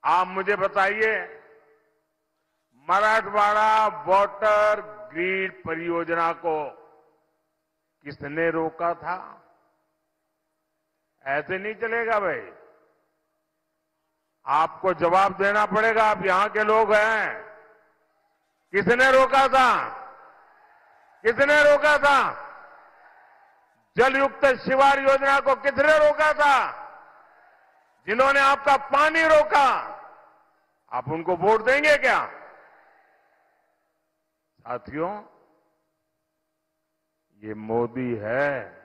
आप मुझे बताइए, मराठवाड़ा वाटर ग्रिड परियोजना को किसने रोका था? ऐसे नहीं चलेगा भाई। आपको जवाब देना पड़ेगा, आप यहां के लोग हैं। किसने रोका था? किसने रोका था? जलयुक्त शिवार योजना को किसने रोका था? जिन्होंने आपका पानी रोका, आप उनको वोट देंगे क्या? साथियों, ये मोदी है।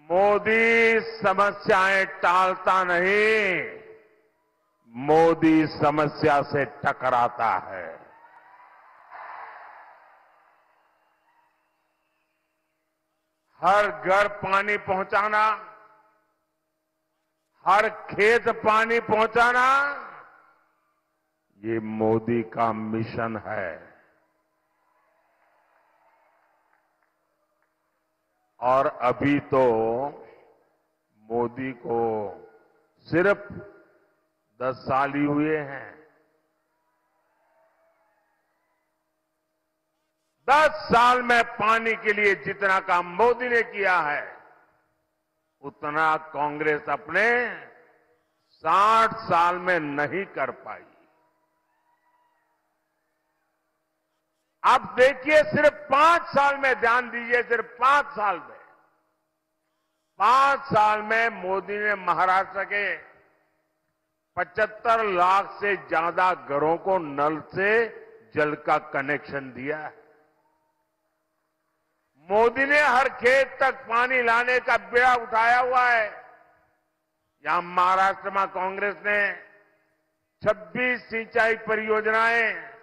मोदी समस्याएं टालता नहीं, मोदी समस्या से टकराता है। हर घर पानी पहुंचाना, हर खेत पानी पहुंचाना, ये मोदी का मिशन है। और अभी तो मोदी को सिर्फ 10 साल ही हुए हैं। 10 साल में पानी के लिए जितना काम मोदी ने किया है, उतना कांग्रेस अपने 60 साल में नहीं कर पाई। आप देखिए, सिर्फ 5 साल में, ध्यान दीजिए, सिर्फ 5 साल में, 5 साल में मोदी ने महाराष्ट्र के 75 लाख से ज्यादा घरों को नल से जल का कनेक्शन दिया है। मोदी ने हर खेत तक पानी लाने का बेड़ा उठाया हुआ है। यहां महाराष्ट्र में कांग्रेस ने 26 सिंचाई परियोजनाएं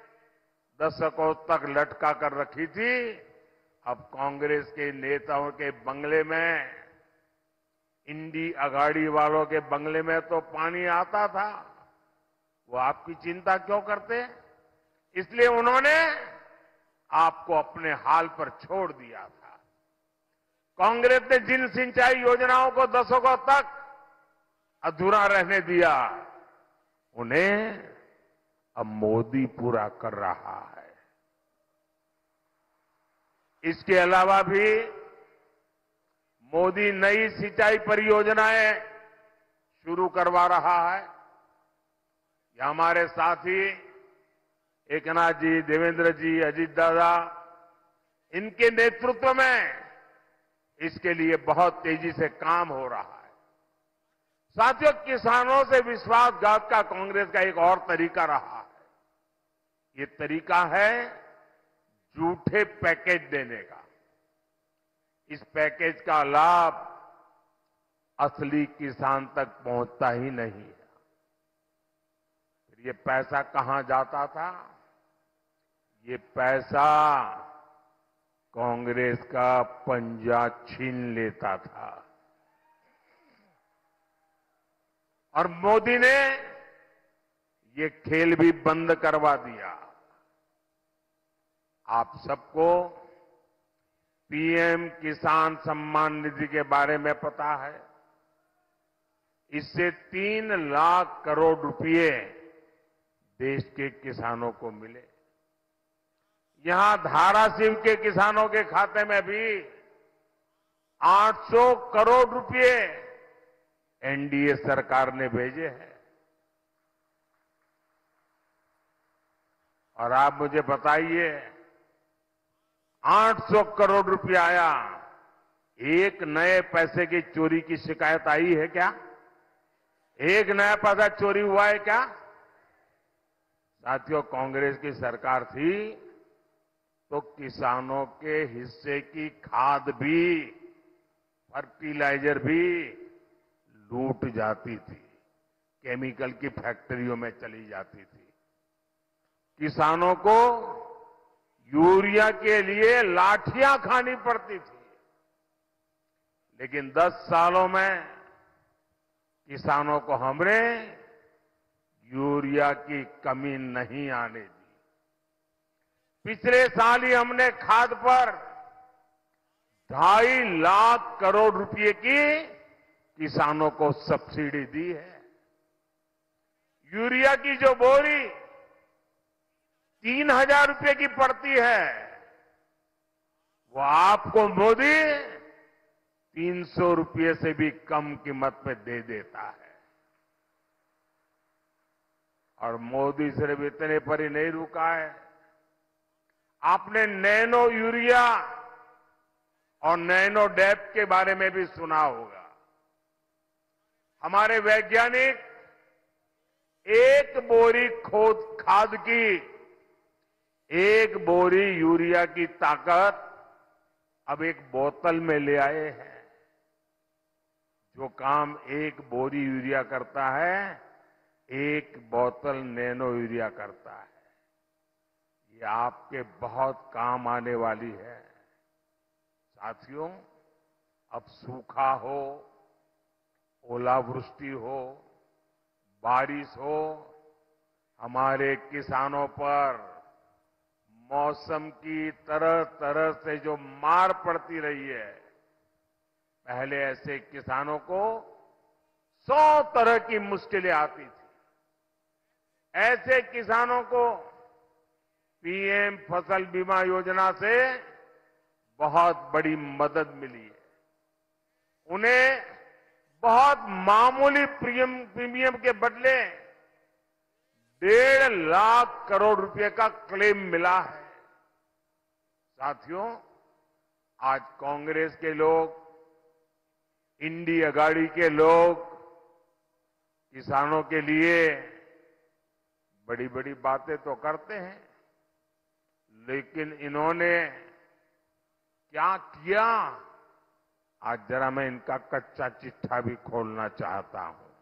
दशकों तक लटका कर रखी थी। अब कांग्रेस के नेताओं के बंगले में, इंडी अघाड़ी वालों के बंगले में तो पानी आता था, वो आपकी चिंता क्यों करते? इसलिए उन्होंने आपको अपने हाल पर छोड़ दिया था। कांग्रेस ने जिन सिंचाई योजनाओं को दशकों तक अधूरा रहने दिया, उन्हें अब मोदी पूरा कर रहा है। इसके अलावा भी मोदी नई सिंचाई परियोजनाएं शुरू करवा रहा है। ये हमारे साथी एकनाथ जी, देवेंद्र जी, अजीत दादा, इनके नेतृत्व में इसके लिए बहुत तेजी से काम हो रहा है। साथियों, किसानों से विश्वासघात का कांग्रेस का एक और तरीका रहा है। ये तरीका है झूठे पैकेज देने का। इस पैकेज का लाभ असली किसान तक पहुंचता ही नहीं है। फिर ये पैसा कहां जाता था? ये पैसा कांग्रेस का पंजा छीन लेता था। और मोदी ने ये खेल भी बंद करवा दिया। आप सबको पीएम किसान सम्मान निधि के बारे में पता है। इससे 3 लाख करोड़ रुपए देश के किसानों को मिले। यहां धाराशिव के किसानों के खाते में भी 800 करोड़ रुपए एनडीए सरकार ने भेजे हैं। और आप मुझे बताइए, 800 करोड़ रुपया आया, एक नए पैसे की चोरी की शिकायत आई है क्या? एक नया पैसा चोरी हुआ है क्या? साथियों, कांग्रेस की सरकार थी तो किसानों के हिस्से की खाद भी, फर्टिलाइजर भी लूट जाती थी, केमिकल की फैक्ट्रियों में चली जाती थी। किसानों को यूरिया के लिए लाठियां खानी पड़ती थी। लेकिन 10 सालों में किसानों को हमने यूरिया की कमी नहीं आने दी। पिछले साल ही हमने खाद पर 2.5 लाख करोड़ रुपए की किसानों को सब्सिडी दी है। यूरिया की जो बोरी 3,000 रुपए की पड़ती है, वो आपको मोदी 300 रुपए से भी कम कीमत में दे देता है। और मोदी सिर्फ इतने पर ही नहीं रुका है। आपने नैनो यूरिया और नैनो डैप के बारे में भी सुना होगा। हमारे वैज्ञानिक एक बोरी खाद की, एक बोरी यूरिया की ताकत अब एक बोतल में ले आए हैं। जो काम एक बोरी यूरिया करता है, एक बोतल नैनो यूरिया करता है। ये आपके बहुत काम आने वाली है। साथियों, अब सूखा हो, ओलावृष्टि हो, बारिश हो, हमारे किसानों पर मौसम की तरह तरह से जो मार पड़ती रही है, पहले ऐसे किसानों को 100 तरह की मुश्किलें आती थी। ऐसे किसानों को पीएम फसल बीमा योजना से बहुत बड़ी मदद मिली है। उन्हें बहुत मामूली प्रीमियम के बदले 1.5 लाख करोड़ रुपए का क्लेम मिला है। साथियों, आज कांग्रेस के लोग, इंडी अगाड़ी के लोग किसानों के लिए बड़ी बड़ी बातें तो करते हैं, लेकिन इन्होंने क्या किया, आज जरा मैं इनका कच्चा चिट्ठा भी खोलना चाहता हूं।